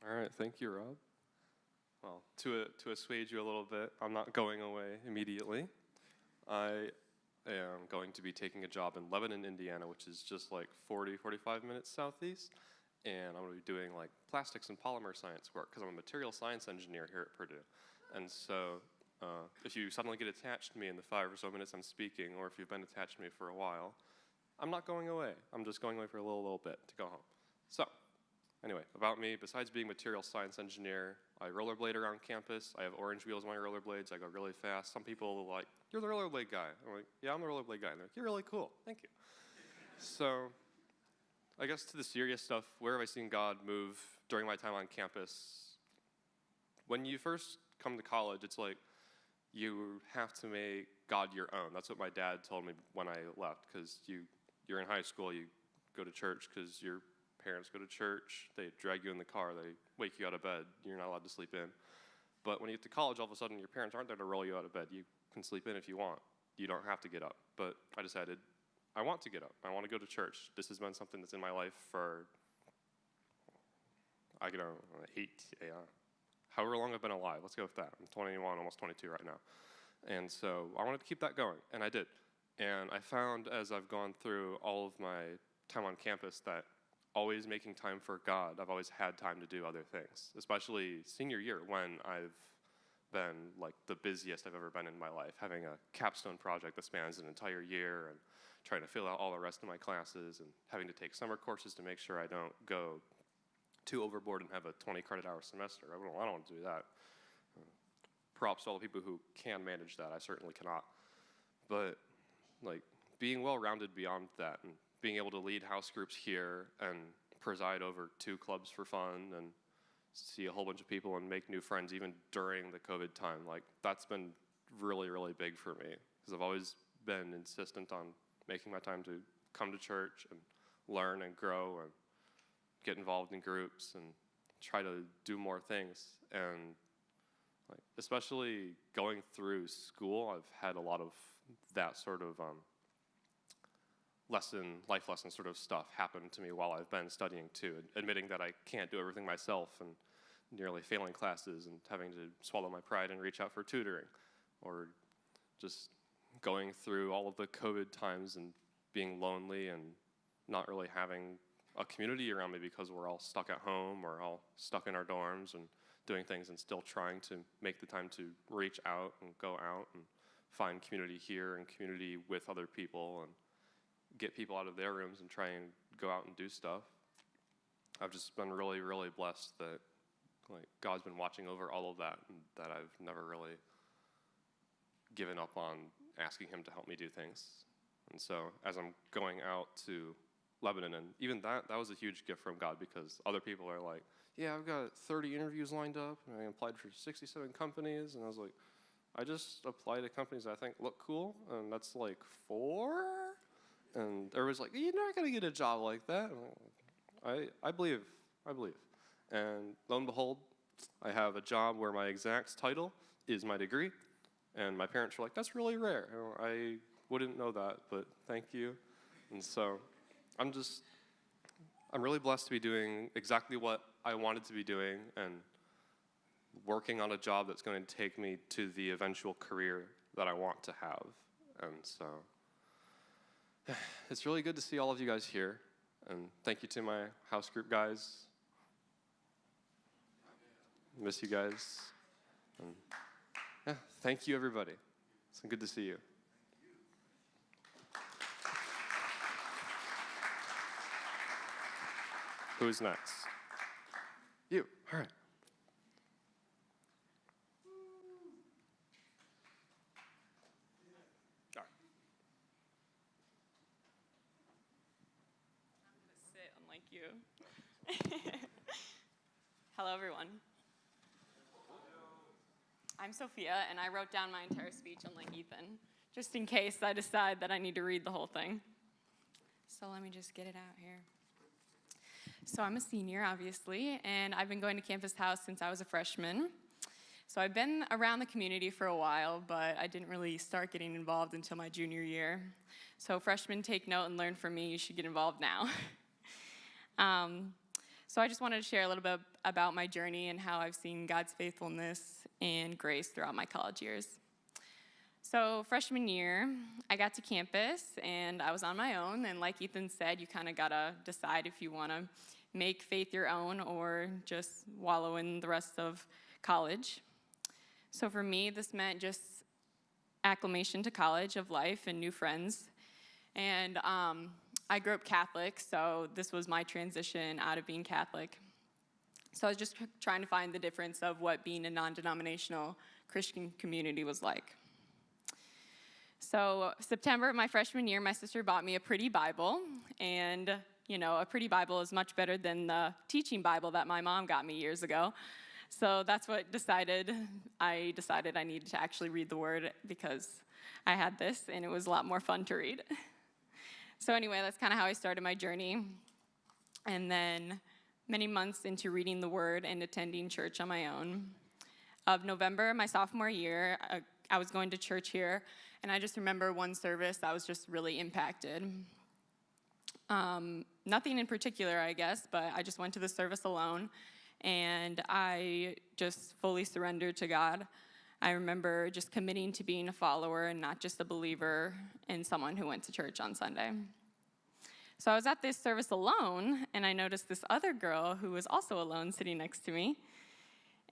All right, thank you, Rob. Well, to assuage you a little bit, I'm not going away immediately. I am going to be taking a job in Lebanon, Indiana, which is just like 45 minutes southeast. And I'm going to be doing like plastics and polymer science work because I'm a material science engineer here at Purdue. And so if you suddenly get attached to me in the 5 or so minutes I'm speaking, or if you've been attached to me for a while, I'm not going away. I'm just going away for a little bit to go home. So anyway, about me, besides being a material science engineer, I rollerblade around campus. I have orange wheels on my rollerblades. I go really fast. Some people are like, "You're the rollerblade guy." I'm like, "Yeah, I'm the rollerblade guy." And they're like, "You're really cool. Thank you." So I guess to the serious stuff, where have I seen God move during my time on campus? When you first come to college, it's like you have to make God your own. That's what my dad told me when I left, because you're in high school, you go to church because your parents go to church, they drag you in the car, they wake you out of bed, you're not allowed to sleep in. But when you get to college, all of a sudden your parents aren't there to roll you out of bed. You can sleep in if you want. You don't have to get up. But I decided, I want to get up. I want to go to church. This has been something that's in my life for, however long I've been alive. Let's go with that. I'm 21, almost 22 right now. And so I wanted to keep that going, and I did. And I found as I've gone through all of my time on campus that always making time for God, I've always had time to do other things, especially senior year when I've been like the busiest I've ever been in my life, having a capstone project that spans an entire year and trying to fill out all the rest of my classes and having to take summer courses to make sure I don't go too overboard and have a 20 credit hour semester. I don't want to do that. Props to all the people who can manage that. I certainly cannot. But like being well-rounded beyond that and being able to lead house groups here and preside over 2 clubs for fun and see a whole bunch of people and make new friends even during the COVID time, like that's been really, really big for me because I've always been insistent on making my time to come to church and learn and grow and get involved in groups and try to do more things. And like, especially going through school, I've had a lot of that sort of life lesson sort of stuff happen to me while I've been studying too, admitting that I can't do everything myself and nearly failing classes and having to swallow my pride and reach out for tutoring, or just going through all of the COVID times and being lonely and not really having a community around me because we're all stuck at home or all stuck in our dorms and doing things and still trying to make the time to reach out and go out and find community here and community with other people and get people out of their rooms and try and go out and do stuff. I've just been really, really blessed that like God's been watching over all of that and that I've never really given up on asking him to help me do things. And so as I'm going out to Lebanon, and even that was a huge gift from God because other people are like, yeah, I've got 30 interviews lined up and I applied for 67 companies, and I was like, I just applied to companies I think look cool, and that's like 4? And everybody's like, you're not going to get a job like that. I believe. And lo and behold, I have a job where my exact title is my degree. And my parents were like, that's really rare. I wouldn't know that, but thank you. And so I'm really blessed to be doing exactly what I wanted to be doing and working on a job that's going to take me to the eventual career that I want to have. And so it's really good to see all of you guys here, and thank you to my house group guys. Miss you guys. And yeah, thank you everybody. It's good to see you. Who's next? You. All right. Hello, everyone. I'm Sophia, and I wrote down my entire speech unlike Ethan, just in case I decide that I need to read the whole thing. So let me just get it out here. So I'm a senior, obviously, and I've been going to Campus House since I was a freshman. So I've been around the community for a while, but I didn't really start getting involved until my junior year. So freshmen, take note and learn from me. You should get involved now. So I just wanted to share a little bit about my journey and how I've seen God's faithfulness and grace throughout my college years. So freshman year, I got to campus, and I was on my own. And like Ethan said, you kind of got to decide if you want to make faith your own or just wallow in the rest of college. So for me, this meant just acclimation to college of life and new friends. And I grew up Catholic, so this was my transition out of being Catholic. So I was just trying to find the difference of what being a non-denominational Christian community was like. So September of my freshman year, my sister bought me a pretty Bible, and a pretty Bible is much better than the teaching Bible that my mom got me years ago. So that's what I decided I needed to actually read the Word because I had this, and it was a lot more fun to read. So anyway, that's kind of how I started my journey. And then many months into reading the Word and attending church on my own, of November, my sophomore year, I was going to church here, and I just remember one service that was just really impacted. Nothing in particular, I guess, but I just went to the service alone, and I just fully surrendered to God. I remember just committing to being a follower and not just a believer and someone who went to church on Sunday. So I was at this service alone, and I noticed this other girl who was also alone sitting next to me,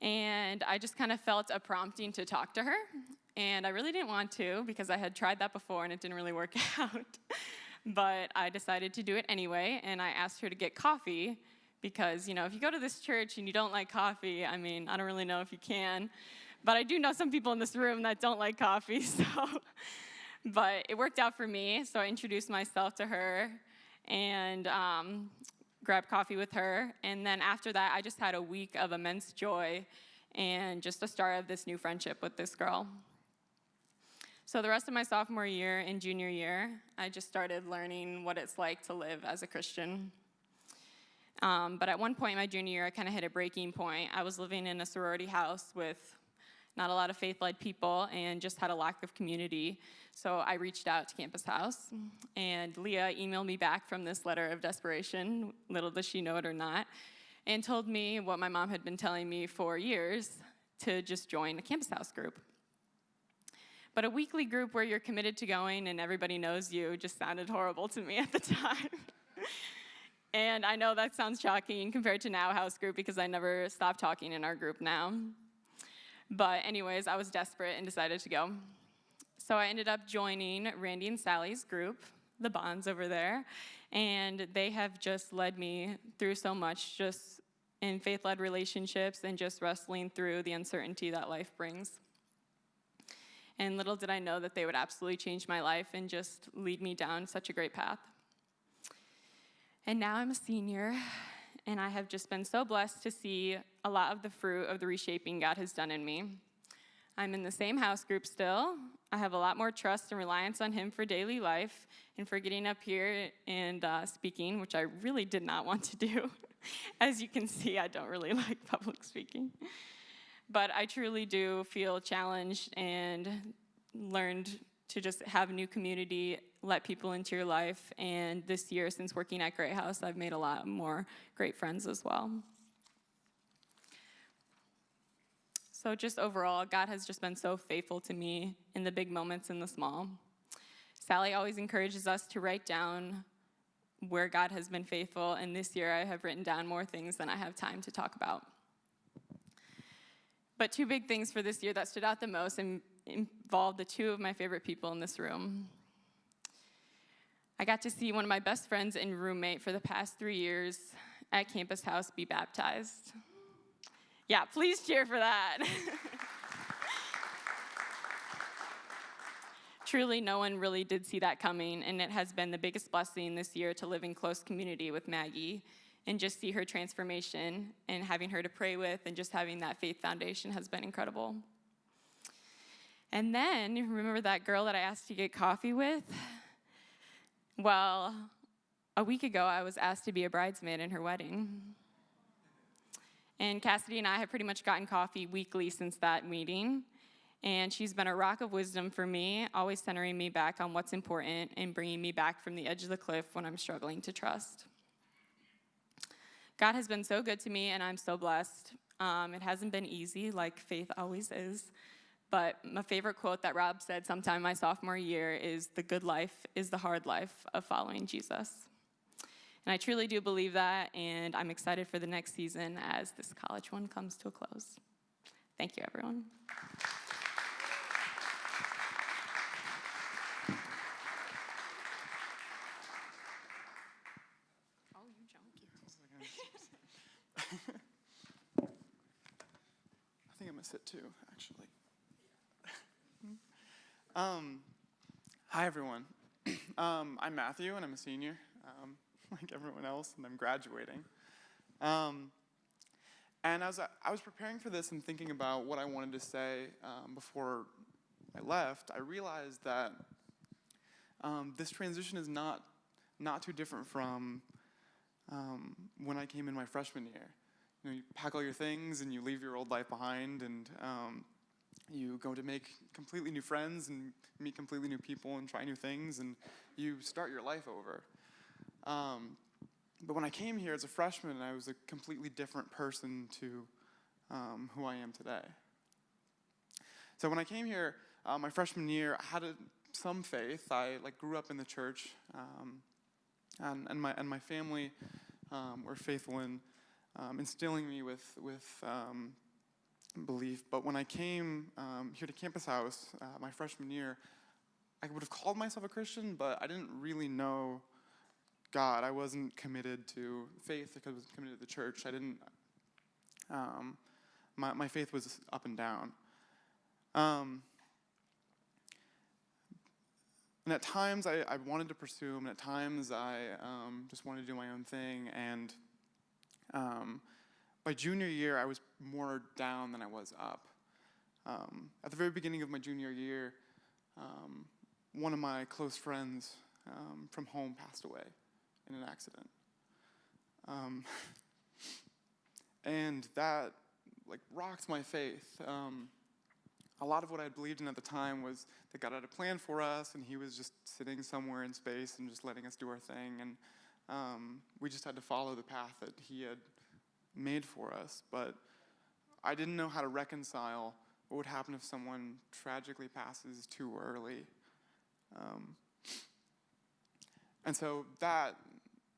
and I just kind of felt a prompting to talk to her, and I really didn't want to because I had tried that before and it didn't really work out. But I decided to do it anyway, and I asked her to get coffee because, if you go to this church and you don't like coffee, I don't really know if you can. But I do know some people in this room that don't like coffee, but it worked out for me. So I introduced myself to her and grabbed coffee with her. And then after that, I just had a week of immense joy and just the start of this new friendship with this girl. So the rest of my sophomore year and junior year, I just started learning what it's like to live as a Christian. But at one point in my junior year, I kind of hit a breaking point. I was living in a sorority house with not a lot of faith-led people and just had a lack of community. So I reached out to Campus House, and Leah emailed me back from this letter of desperation, little does she know it or not, and told me what my mom had been telling me for years, to just join a Campus House group. But a weekly group where you're committed to going and everybody knows you just sounded horrible to me at the time. And I know that sounds shocking compared to now house group because I never stop talking in our group now. But anyways, I was desperate and decided to go. So I ended up joining Randy and Sally's group, the Bonds over there, and they have just led me through so much just in faith-led relationships and just wrestling through the uncertainty that life brings. And little did I know that they would absolutely change my life and just lead me down such a great path. And now I'm a senior, and I have just been so blessed to see a lot of the fruit of the reshaping God has done in me. I'm in the same house group still. I have a lot more trust and reliance on Him for daily life and for getting up here and speaking, which I really did not want to do. As you can see, I don't really like public speaking. But I truly do feel challenged and learned to just have a new community, let people into your life. And this year, since working at Great House, I've made a lot more great friends as well. So just overall, God has just been so faithful to me in the big moments and the small. Sally always encourages us to write down where God has been faithful, and this year I have written down more things than I have time to talk about. But two big things for this year that stood out the most and involved the two of my favorite people in this room. I got to see one of my best friends and roommate for the past 3 years at Campus House be baptized. Yeah, please cheer for that. Truly, no one really did see that coming, and it has been the biggest blessing this year to live in close community with Maggie and just see her transformation, and having her to pray with and just having that faith foundation has been incredible. And then, remember that girl that I asked to get coffee with? Well, a week ago, I was asked to be a bridesmaid in her wedding. And Cassidy and I have pretty much gotten coffee weekly since that meeting. And she's been a rock of wisdom for me, always centering me back on what's important and bringing me back from the edge of the cliff when I'm struggling to trust. God has been so good to me, and I'm so blessed. It hasn't been easy, like faith always is. But my favorite quote that Rob said sometime my sophomore year is, "The good life is the hard life of following Jesus." And I truly do believe that, and I'm excited for the next season as this college one comes to a close. Thank you, everyone. Oh, you junkie. I think I'm going to sit too, actually. Hi, everyone. I'm Matthew, and I'm a senior, like everyone else, and I'm graduating. And as I was preparing for this and thinking about what I wanted to say before I left, I realized that this transition is not too different from when I came in my freshman year. You know, you pack all your things and you leave your old life behind, and you go to make completely new friends and meet completely new people and try new things, and you start your life over. But when I came here as a freshman, I was a completely different person to who I am today. So when I came here my freshman year, I had some faith. I grew up in the church, and my family were faithful in instilling me with belief. But when I came here to Campus House my freshman year, I would have called myself a Christian, but I didn't really know God. I wasn't committed to faith because I was committed to the church. I didn't. My faith was up and down. And at times I wanted to pursue him, and at times I just wanted to do my own thing. And by junior year, I was more down than I was up. At the very beginning of my junior year, one of my close friends from home passed away in an accident. And that rocked my faith. A lot of what I believed in at the time was that God had a plan for us, and he was just sitting somewhere in space and just letting us do our thing. And we just had to follow the path that he had made for us. But I didn't know how to reconcile what would happen if someone tragically passes too early. And so that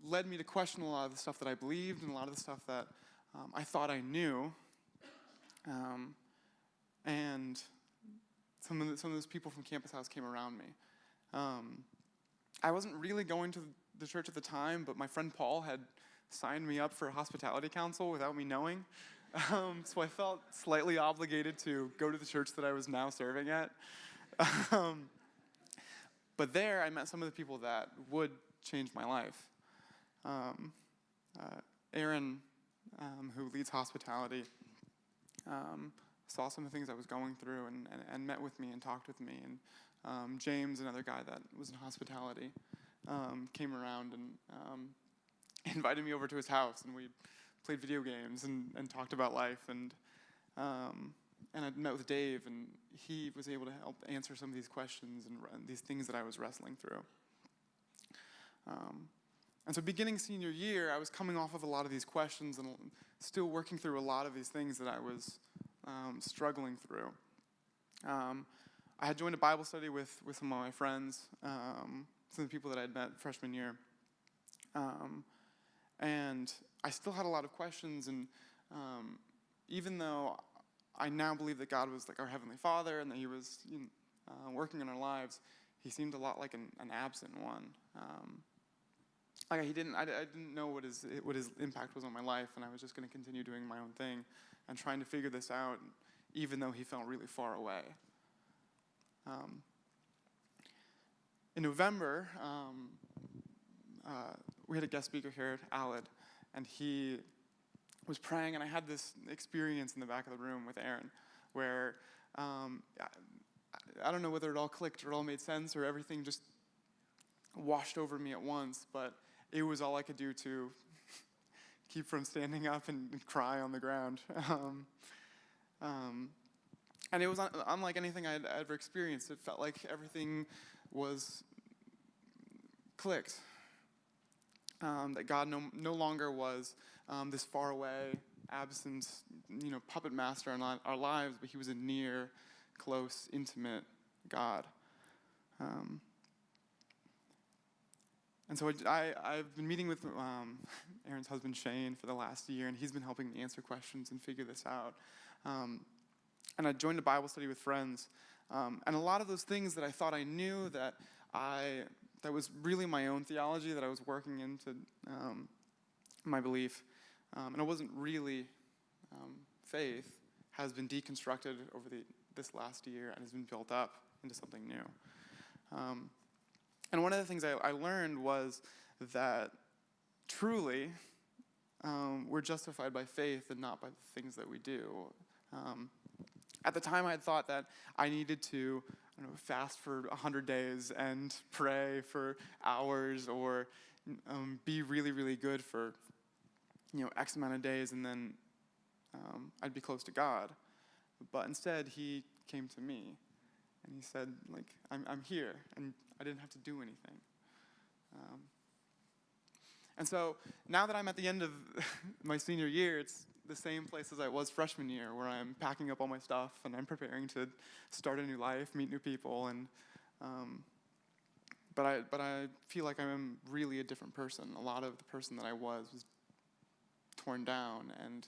led me to question a lot of the stuff that I believed and a lot of the stuff that I thought I knew. And some of those people from Campus House came around me. I wasn't really going to the church at the time, but my friend Paul had signed me up for a hospitality council without me knowing. So I felt slightly obligated to go to the church that I was now serving at. But there I met some of the people that would change my life. Aaron, who leads hospitality, saw some of the things I was going through and met with me and talked with me. And James, another guy that was in hospitality, came around and invited me over to his house, and we played video games and talked about life. And I met with Dave, and he was able to help answer some of these questions and these things that I was wrestling through. And so beginning senior year, I was coming off of a lot of these questions and still working through a lot of these things that I was struggling through. I had joined a Bible study with some of my friends, some of the people that I had met freshman year. And I still had a lot of questions, and even though I now believe that God was our Heavenly Father and that he was working in our lives, he seemed a lot like an absent one. I didn't know what his impact was on my life, and I was just going to continue doing my own thing and trying to figure this out, even though he felt really far away. In November, we had a guest speaker here, Aled, and he was praying, and I had this experience in the back of the room with Aaron, where I don't know whether it all clicked or it all made sense or everything just washed over me at once, but it was all I could do to keep from standing up and cry on the ground. And it was unlike anything I'd ever experienced. It felt like everything was clicked. that God no longer was this far away, absent, puppet master in our lives, but he was a near, close, intimate God. And so I've been meeting with Aaron's husband, Shane, for the last year, and he's been helping me answer questions and figure this out. And I joined a Bible study with friends. And a lot of those things that I thought I knew, that was really my own theology, that I was working into my belief, and it wasn't really faith, has been deconstructed over this last year and has been built up into something new. And one of the things I learned was that truly we're justified by faith and not by the things that we do. At the time, I had thought that I needed to fast for 100 days and pray for hours, or be really, really good for X amount of days, and then I'd be close to God. But instead, he came to me, and he said, I'm here, and I didn't have to do anything. And so now that I'm at the end of my senior year, it's the same place as I was freshman year, where I'm packing up all my stuff and I'm preparing to start a new life, meet new people, and but I feel like I'm really a different person. A lot of the person that I was torn down, and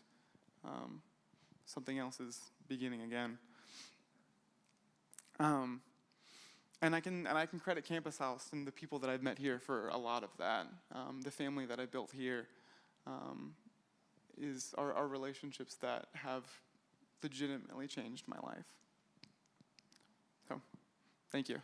something else is beginning again. And I can credit Campus House and the people that I've met here for a lot of that. The family that I built here are relationships that have legitimately changed my life. So, thank you.